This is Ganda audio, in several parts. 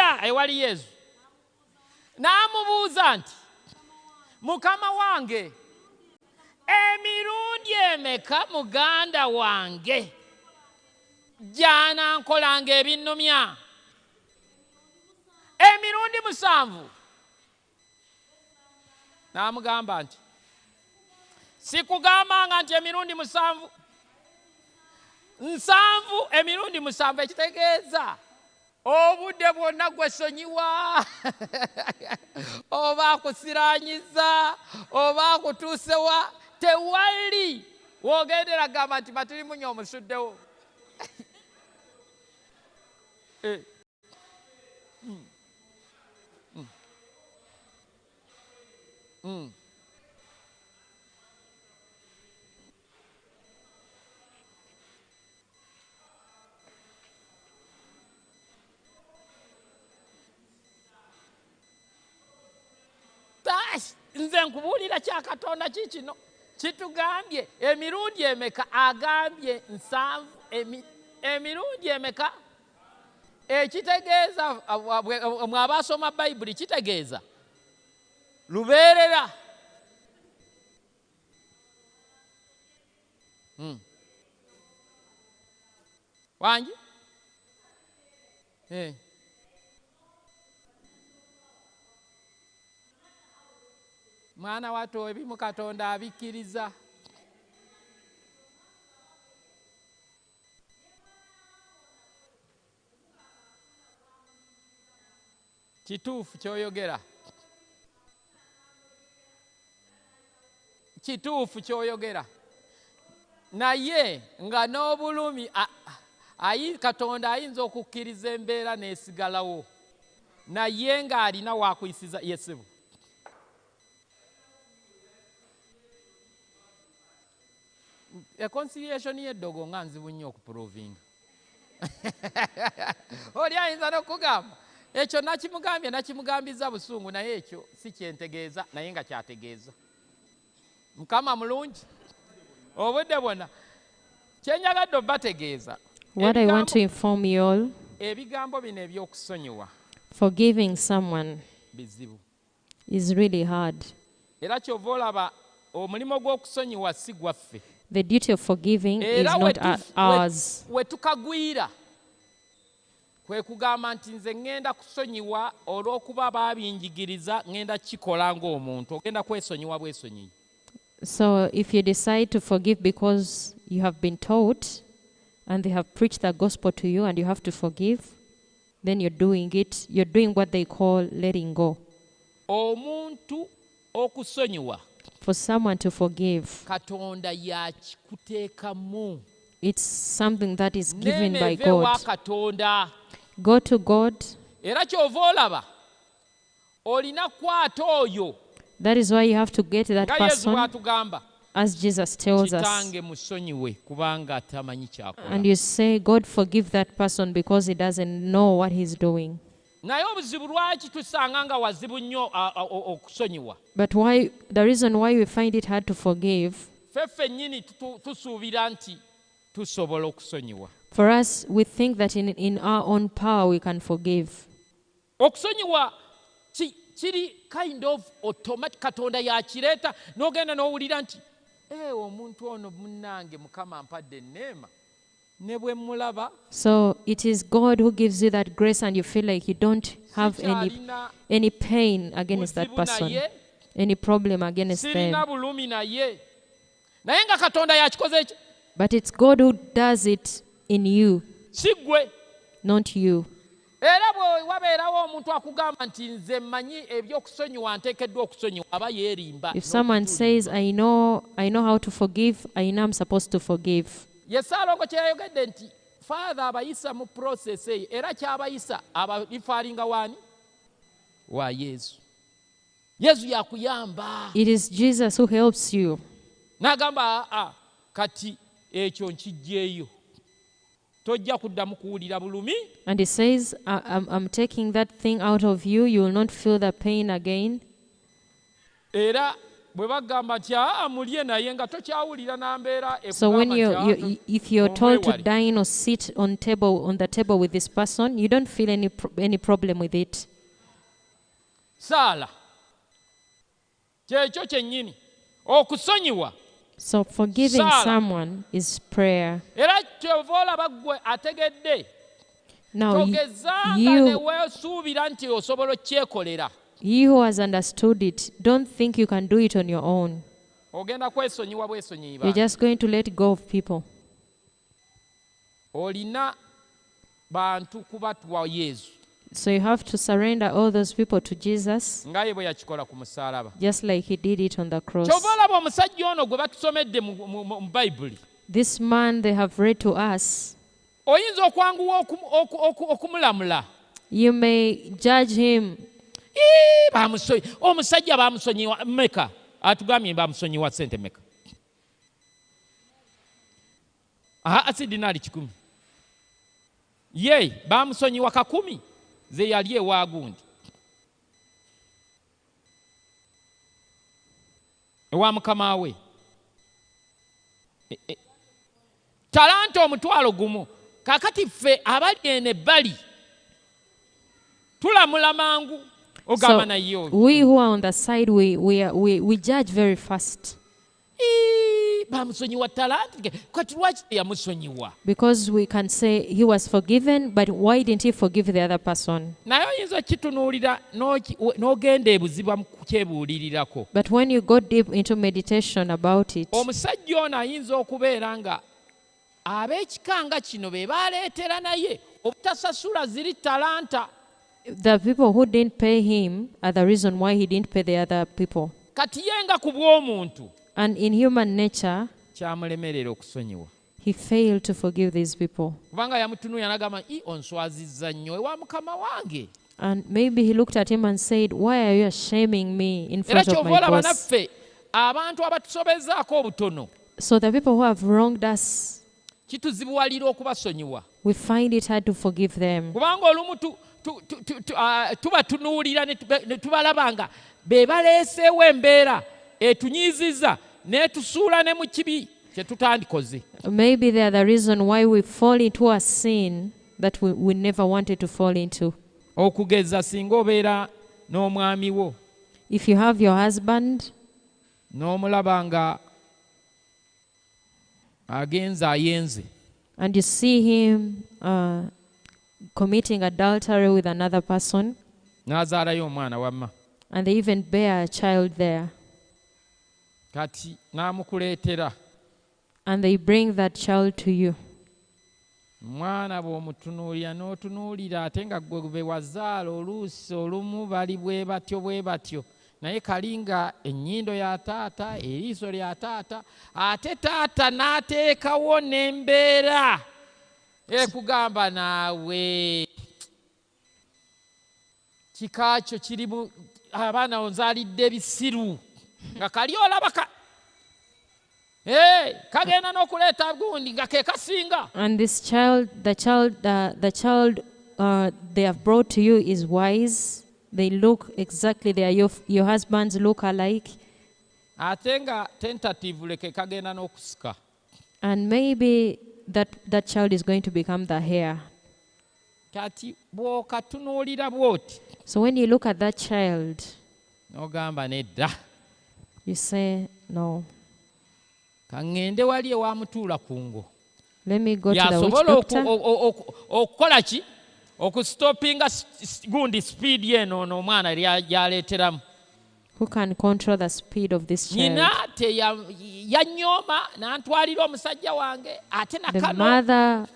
n'agenda ewali Yesu n'amubuuza nti mukama wange emirundi emeka muganda wange gy'anankolanga ebinnumya? Emirundi 7. N'amugamba nti sikugambanga nti emirundi 7. 7 emirundi 7 ekitegeeza obudde bwonna gwesonyiwa oba akusiranyiza oba akutuusewa tewali wogendera gamba nti matuli munya omusuddewo. Nze nkubuulira kya Katonda kikino kitugambye emirundi emeka? Agambye 7. Emirundi emeka? Ekitegeeza mwabasoma Bayibuli kitegeeza lubeerera. Wangi? Mwana wato ebimu Katonda abikkiriza. Kituufu kyoyogera. Kituufu kyoyogera. Naye nga n'obulumi Katonda ayinza okukkiriza embeera n'esigalawo naye ng'alina wakuyisiza Yesu. Reconciliation y'eddogo nga nzibu nnyo okuprovinga. Oli ayinza n'okugamba ekyo nakimugambiza busungu naye ekyo si kyentegeeza naye nga kyategeeza. Mukama mulungi obudde bwonna kyenyagadde obategeeza. What I want to inform you all, ebigambo bino ebyokusonyiwa forgiving someone bizibu is really hard. Era kyova olaba omulimo gw'okusonyiwa si gwaffe. The duty of forgiving is not ours. We tukagwira kwe kugamba nti nze ngenda kusonyiwa olw'okuba baabinjigiriza ngenda kikola ng'omuntu ogenda kwesonyiwa bwesonyiyi. So if you decide to forgive because you have been taught and they have preached the gospel to you and you have to forgive, then you're doing it. You're doing what they call letting go. Omuntu okusonyiwa. For someone to forgive, Katonda yakikuteekamu. It's something that is given by God. Katonda. Go to God. Era kyova olaba olina kwata oyo. That is why you have to get that person, as Jesus tells us. And you say, God forgive that person because he doesn't know what he's doing. But why, the reason why we find it hard to forgive, for us, we think that in our own power we can forgive. Kiri kind of automatic. Katonda yakireta nogenda n'owulira nti omuntu ono munnange Mukama ampadde enneema ne bwe mulaba. So it is God who gives you that grace and you feel like you don't have any pain against that person, any problem against them. But it's God who does it in you, not you. If someone says, I know how to forgive, I know I'm supposed to forgive. It is Jesus who helps you. And he says, I'm taking that thing out of you. You will not feel the pain again. bwe bagamba nti mulye naye nga tokyawulira n'ambeera So when if you're told to omwewale. dine or sit on the table with this person, you don't feel any problem with it. Saala kyekyo kyennyini okusonyiwa. So forgiving Saala. someone is prayer. Era kyova olaba ggwe ategedde Now, togezanga ne you weesuubira nti osobola okyekolera. who has understood it, don't think you can do it on your own. Ogenda kwesonyiwa bwesonyiiba. You're just going to let go of people. Olina bantu kubatuwa Yesu So you have to surrender all those people to Jesus, nga ye bwe yakikola ku musaalaba. just like he did it on the cross. Kyova olaba omusajja ono gwe batusomedde mu Bayibuli. This man they have read to us, Oyinza okwanguwa okumulamula. you may judge him. Omusajja bamusonyiwa meka. Atugambye bamusonyiwa ssente meka. Si dinaali 10. Ye bamusonyiwa 10 ze yali ewa gundi. Ewa mukama we. Talanta omutwalo gumu. Kakati ffe abali ene bali tulamula mangu. So we who are on the side, we judge very fast. Because we can say he was forgiven, but why didn't he forgive the other person? But when you go deep into meditation about it, the people who didn't pay him are the reason why he didn't pay the other people. And in human nature, he failed to forgive these people. And maybe he looked at him and said, "Why are you shaming me in front of my boss?" So the people who have wronged us, we find it hard to forgive them. Tubatunuulira ne tubalaba nga be baleeseewo embeera etunyiizizza n'etusuula ne mu kibi kye tutandikoze. Maybe they are the reason why we fall into a sin that we never wanted to fall into. Okugeza singa obeera n'omwami wo, if you have your husband n'omulaba nga agenze ayenze, and you see him committing adultery with another person, n'azaalayo omwana wamma, and they even bear a child there, kati n'amukuleetera, and they bring that child to you. Mwana bw'omutunuulira n'otunuulira ate nga gwe be wazaala oluusi olumu bali bwe batyo naye kalinga ennyindo ya taata, eriiso lya taata, ate taata n'ateekawo n'embeera ekugamba naawe kika kyo kirimu abaana onzaalidde ebisiru nga kali olaba kagenda n'okuleeta gundi nga ke kasinga. And this child, the child they have brought to you is wise. They look exactly, they are your husbands look alike. Ate nga tentatively ke kagenda n'okusika. And maybe that child is going to become the heir. Kati bw'okatunuulira bw'oti. So when you look at that child, n'ogamba nedda, you say, no. Kangende wali ewamutuula ku ngo. Let me go to the witch doctor. Okukola ki? Okustopinga gundi speed yeno n'omwana lyaleeteramu. Who can control the speed of this child? Nnyina yanyooma n'antwalira omusajja wange ate nakano. The mother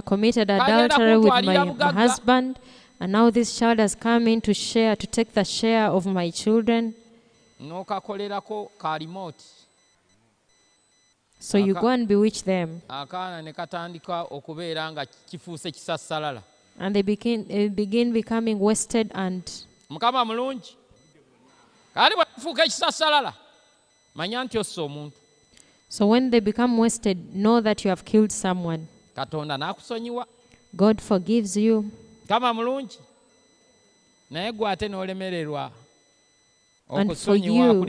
committed adultery with my husband, and now this child has come in to take the share of my children. N'okakolerako ka remote. So you go and bewitch them. Akaana ne katandika okubeera nga kifuuse kisassalala. And they begin becoming wasted and... Mukama mulungi. Kali bwafuuka ekisassalala, manya nti ossa omuntu. So when they become wasted, know that you have killed someone. Katonda n'akusonyiwa. God forgives you. Mukama mulungi. Naye gwe ate n'olemererwa. And for you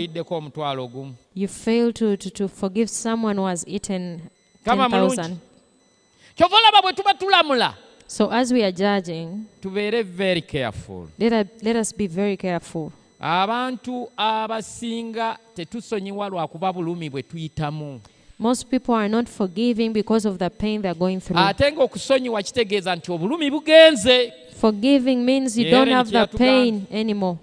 fail to forgive someone who has eaten 10,000. So as we are judging, very careful. let us be very careful. Abantu abasinga tetusonyiwa lwakuba bulumi bwe tuyitamu. Most people are not forgiving because of the pain they're going through. Ate ng'okusonyiwa kitegeeza nti obulumi bugenze. Forgiving means you don't have the pain anymore.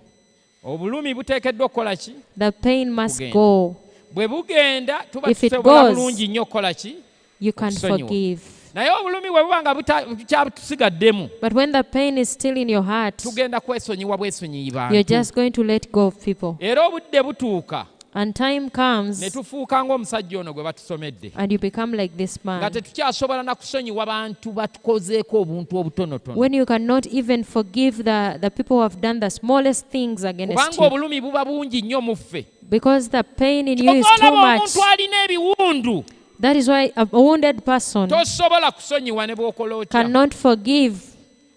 Obulumi buteekeddwa okukola ki? The pain must go. Bwe bugenda tuba tusobola bulungi nnyo okukola ki? You can forgive. Naye obulumi bwe buba nga bukyabutusigaddemu. But when the pain is still in your heart, tugenda kwesonyiwa bwesonyiyi bantu. You're just going to let go of people. Era obudde butuuka. And time comes, ne tufuuka ng'omusajja ono gwe batusomedde. And you become like this man. Nga tetukyasobola na kusonyiwa bantu batukozeeko obuntu obutonotono. When you cannot even forgive the people who have done the smallest things against you. Kubanga obulumi buba bungi nnyo mu ffe. Because the pain in you is too much. Omuntu alina ebiwundu. That is why a wounded person tosobola kusonyiwa ne bw'okola otya. Cannot forgive.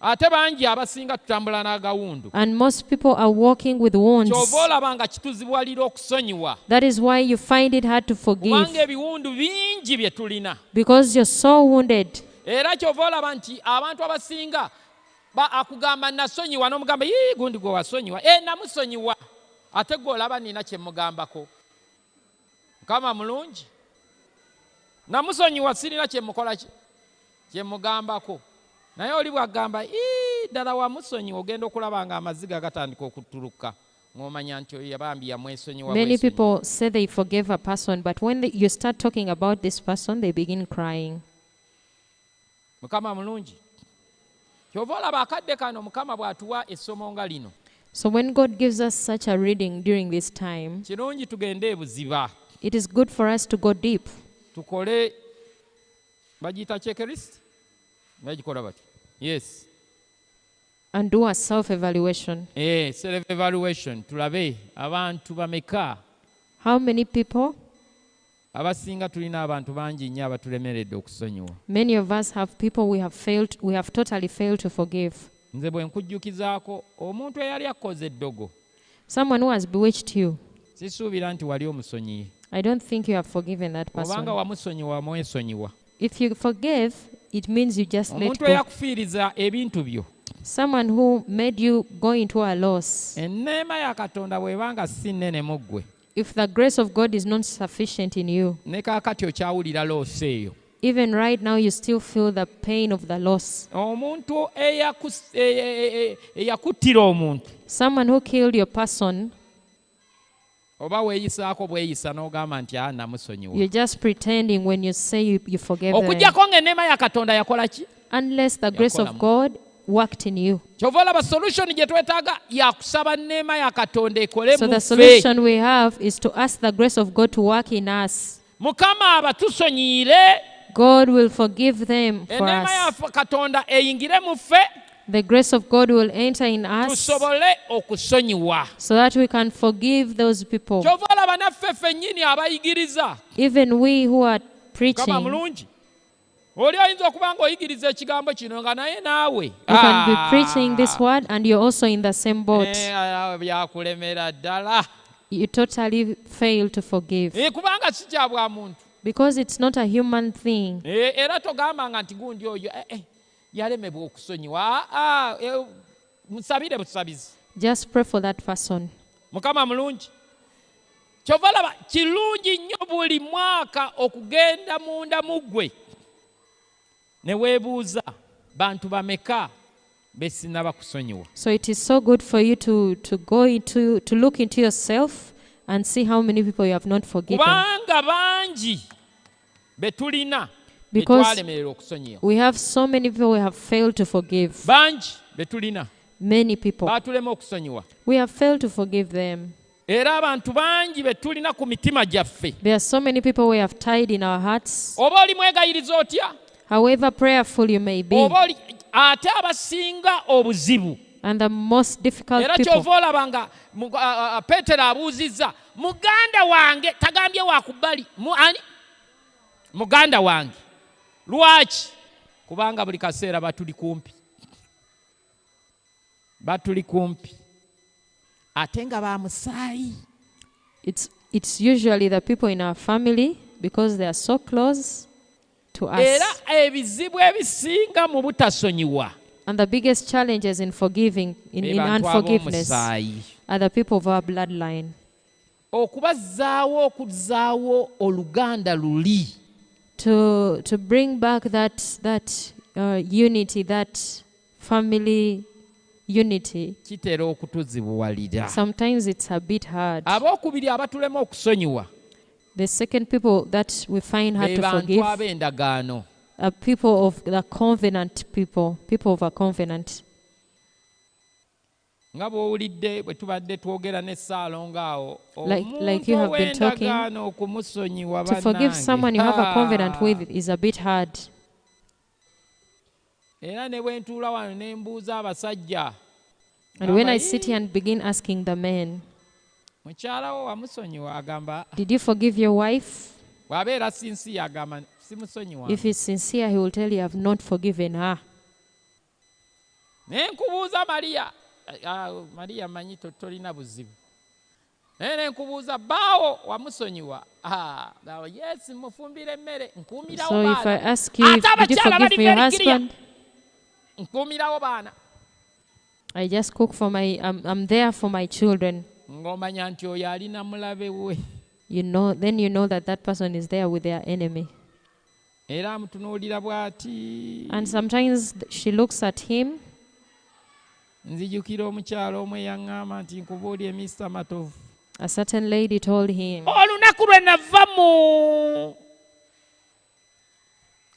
Ate bangi abasinga tutambula n'agawundu. And most people are walking with wounds. Ky'oba olaba nga kituzibwalira okusonyiwa. That is why you find it hard to forgive. Kubanga ebiwundu bingi bye tulina. Because you're so wounded. Era ky'oba olaba nti abantu abasinga akugamba nasonyiwa n'omugamba gundi gwe wasonyiwa. Namusonyiwa. Ate gwe olaba nina kye mugambako. Mukama mulungi. Namusonyiwa sirina kye mukola ki? Kye mugambako. Naye oli bw'agamba ddala wamusonyiwa ogenda okulaba nga amaziga gatandika okutuluka ng'omanya nti oyo yabambi yamwesonyiwa. Many people say they forgive a person, but when you start talking about this person, they begin crying. Mukama mulungi. Kyova olaba akadde kano Mukama bw'atuwa essomo nga lino. So when God gives us such a reading during this time, kirungi tugende ebuziba. It is good for us to go deep. Tukole bagita checklist. Bagikola bati. Yes. And do a self-evaluation. Self-evaluation. Tulabe abantu bameka. How many people? Abasinga tulina abantu bangi nnyo abatulemeredde okusonyiwa. Many of us have people we have totally failed to forgive. Nze bwe nkujjukizaako omuntu eyali akoze eddogo. Someone who has bewitched you. Sisuubira nti wali omusonyiye. I don't think you have forgiven that person. Obanga wamusonyiwa mwesonyiwa. If you forgive, it means you just let go. Omuntu eyakufiiriza ebintu byo. Someone who made you go into a loss. Enneema ya Katonda bw'ebanga si nnene mu ggwe. If the grace of God is not sufficient in you. Ne kaakati okyawulira loss eyo. Even right now you still feel the pain of the loss. Omuntu eyakuttira omuntu. Someone who killed your person. Oba weeyisaako bweyisa n'ogamba nti namusonyiwa. You're just pretending when you say you forgive them. Okujjako ng'enneema ya Katonda yakola ki? Unless the grace of God worked in you. Kyova olaba solution gye twetaaga yakusaba nneema ya Katonda ekole mu ffe. So the solution we have is to ask the grace of God to work in us. Mukama abatusonyiire. God will forgive them for us. Enneema ya Katonda eyingire mu ffe. The grace of God will enter in us tusobole okusonyiwa. So that we can forgive those people. Kyova olaba naffe ffennyini abayigiriza. Even we who are preaching. Kama mulungi. Oli oyinza okuba ng'oyigiriza ekigambo kino nga naye naawe. You can be preaching this word and you're also in the same boat. Byakulemera ddala. You totally fail to forgive. Kubanga si kya bwa muntu. Because it's not a human thing. Era togambanga nti gundi oyo yalemebwa okusonyiwa. Musabire busabizi. Just pray for that person. Mukama mulungi. Kyova olaba kirungi nnyo buli mwaka okugenda munda mu ggwe ne weebuuza bantu bameka besinaba kusonyiwa. So it is so good for you to look into yourself and see how many people you have not forgiven. Kubanga bangi betulina. Because we have so many people we have failed to forgive. Bangi betulina. Many people. Batulema okusonyiwa. We have failed to forgive them. Era abantu bangi betulina ku mitima gyaffe. There are so many people we have tied in our hearts. Oba oli mwegayiriza otya? However prayerful you may be. Oba oli ate abasinga obuzibu. And the most difficult people. Era kyova olaba nga Peetero abuuzizza muganda wange tagambye wakubbali. Ani? Muganda wange. Lwaki? Kubanga buli kaseera batuli kumpi. Batuli kumpi. ate nga ba musaayi. It's usually the people in our family because they are so close to Era us. ebizibu ebisinga mu butasonyiwa And the biggest challenges in forgiving, in bantu unforgiveness, ab'omusaayi. are the people of our bloodline. Okuzaawo oluganda luli. To bring back that unity, that family unity, Kitera okutuzibuwalira. sometimes it's a bit hard. Abookubiri abatulema okusonyiwa The second people that we find hard be to bantu forgive ab'endagaano. are people of the covenant people of a covenant. Nga bw'owulidde bwe tubadde twogera ne Ssaalongo awo, Like you have been talking, ow'endagaano okumusonyiwa To forgive bannange. someone you have a covenant with is a bit hard. Era ne bwe ntuula wano ne mbuuza abasajja, And when I sit here and begin asking the men, mukyala wo wamusonyiwa? Agamba did you forgive your wife? bw'abeera sinsi agamba simusonyiwa. If he's sincere, he will tell you, I have not forgiven her. Ne nkubuuza Mariya, Mariya manyi tolina buzibu. Naye ne nkubuuza bbaawo wamusonyiwa? Yes, mufumbira emmere, nkuumirawo So if I baana. ask you, Ate did you abakyala forgive bali your very clear. husband? Nkuumirawo baana. I just cook for I'm there for my children. Ng'omanya nti oyo alina mulabe we. Then you know that person is there with their enemy. Era amutunuulira bw'ati. And sometimes she looks at him. Nzijukira omukyala omwe yaŋŋamba nti nkubuulye Mr. Matovu. A certain lady told him, Olunaku lwe nava mu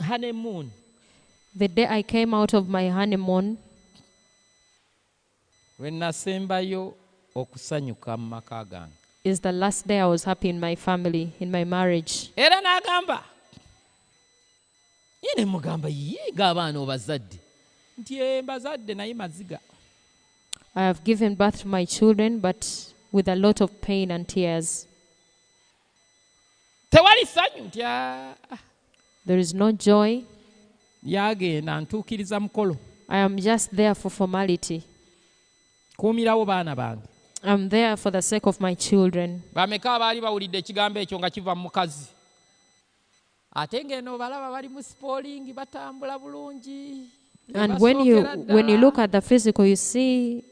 honeymoon. the day I came out of my honeymoon, Lwe nasembayo okusanyuka mu maka gange. is the last day I was happy in my family, in my marriage. Era n'agamba, ye ne mugamba ye ng'abaana obazadde. Nti mbazadde naye maziga. I have given birth to my children, but with a lot of pain and tears. Tewali ssanyu nti There is no joy. yagenda ntuukiriza mukolo. I am just there for formality. Kuumirawo baana bange. I'm there for the sake of my children. Bameka abaali bawulidde ekigambo ekyo nga kiva mu mukazi. Ate ng'eno balaba bali mu spooling batambula bulungi. And when you look at the physical, you see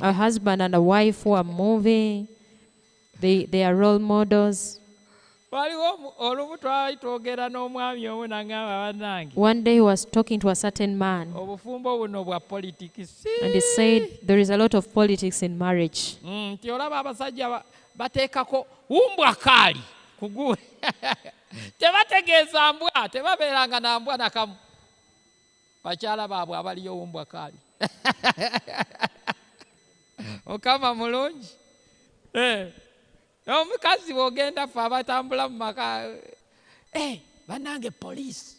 a husband and a wife who are moving. They are role models. Waliwo olumu twali twogera n'omwami omu n'aŋŋamba bannange. One day he was talking to a certain man, Obufumbo buno bwa politics. and he said there is a lot of politics in marriage. Nti olaba abasajja bateekako umbwakaali kuguwe. Tebategeeza mbwa, tebabeeranga na mbwa nakamu. Bakyala baabwe abaliyo umbwakaali. Mukama mulungi. Omukazi bw'ogenda ffe abatambula mu maka, bannange poliisi.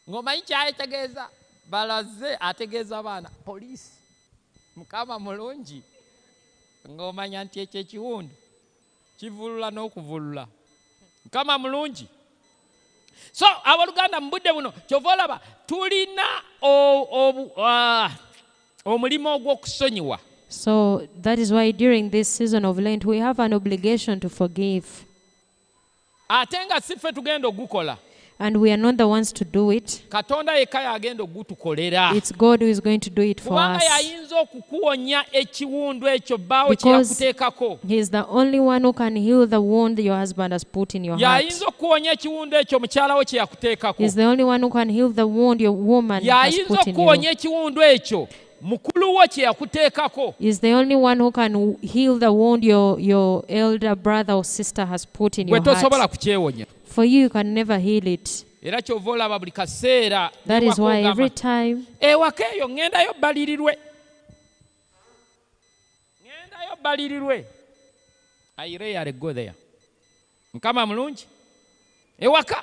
Ng'omanyi kyayitegeeza? Balaze ategeeza abaana poliisi. Mukama mulungi. Ng'omanya nti ekyo ekiwundu kivulula n'okuvulula. Mukama mulungi. So abooluganda mu budde buno kyova olaba tulina omulimo ogw'okusonyiwa. So that is why during this season of Lent, we have an obligation to forgive. Ate nga si ffe tugenda ogukola. And we are not the ones to do it. Katonda yekka y'agenda ogutukolera. It's God who is going to do it for Kubanga us. y'ayinza okukuwonya ekiwundu ekyo bbaawe kye yakuteekako. He is the only one who can heal the wound your husband has put in your heart. Y'ayinza okukuwonya ekiwundu ekyo mukyala wo kye yakuteekako. He is the only one who can heal the wound your woman has Y'ayinza put in okukuwonya you. ekiwundu ekyo mukulu wo kye yakuteekako. He is the only one who can heal the wound your elder brother or sister has put in your Gwe tosobola heart. kukyewonya. For you can never heal it. Era kyova olaba buli kaseera. That is why every time ewaka eyo ŋŋendayo bbalirirwe. Ŋŋendayo bbalirirwe. I rarely go there. Mukama mulungi. Ewaka.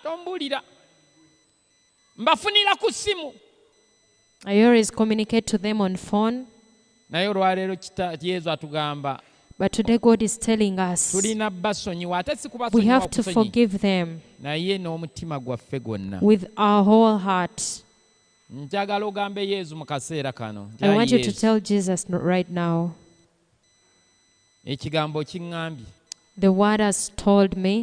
Tombuulira. Mbafunira ku ssimu. I always communicate to them on phone. Naye olwaleero Yesu atugamba But today God is telling us tulina basonyiwa ate si we kubasonyiwa have to kusonyi forgive them naye n'omutima gwaffe gwonna. with our whole heart. Njagala ogambe Yesu mu kaseera kano. I want you to tell Jesus right now, ekigambo kiŋŋambye The word has told me